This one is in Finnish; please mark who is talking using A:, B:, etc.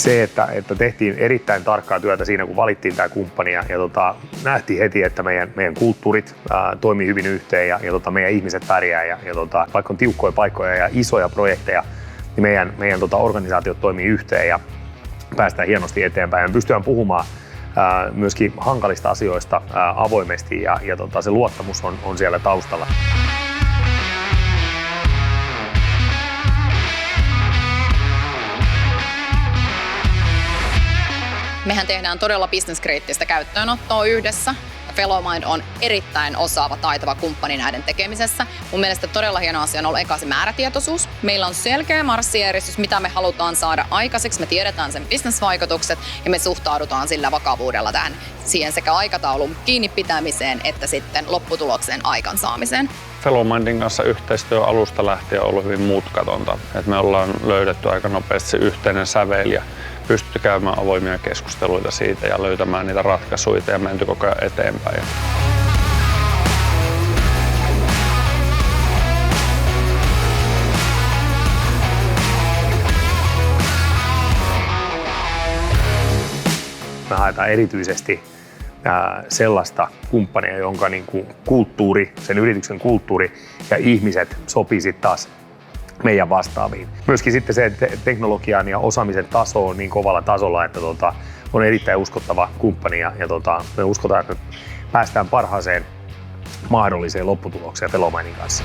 A: se, että tehtiin erittäin tarkkaa työtä siinä, kun valittiin tämä kumppani ja nähtiin heti, että meidän kulttuurit toimii hyvin yhteen ja meidän ihmiset pärjää ja vaikka on tiukkoja paikkoja ja isoja projekteja, niin meidän organisaatiot toimii yhteen ja päästään hienosti eteenpäin. Me pystytään puhumaan myöskin hankalista asioista avoimesti ja se luottamus on siellä taustalla.
B: Mehän tehdään todella business-kriittistä käyttöönottoa yhdessä. Fellowmind on erittäin osaava, taitava kumppani näiden tekemisessä. Mun mielestä todella hieno asia on ollut eka se määrätietoisuus. Meillä on selkeä marssijärjestys, mitä me halutaan saada aikaiseksi. Me tiedetään sen business-vaikutukset ja me suhtaudutaan sillä vakavuudella tähän siihen sekä aikataulun kiinni pitämiseen että sitten lopputuloksen aikansaamiseen.
C: Fellowmindin kanssa yhteistyö alusta lähtien on ollut hyvin mutkatonta. Et me ollaan löydetty aika nopeasti se yhteinen sävel ja pystytty käymään avoimia keskusteluita siitä ja löytämään niitä ratkaisuja ja menty koko ajan eteenpäin.
A: Me haetaan erityisesti sellaista kumppania, jonka kulttuuri, sen yrityksen kulttuuri ja ihmiset sopii sitten taas meidän vastaaviin. Myöskin sitten se teknologian ja osaamisen taso on niin kovalla tasolla, että on erittäin uskottava kumppani ja me uskotaan, että päästään parhaaseen mahdolliseen lopputulokseen Fellowmindin kanssa.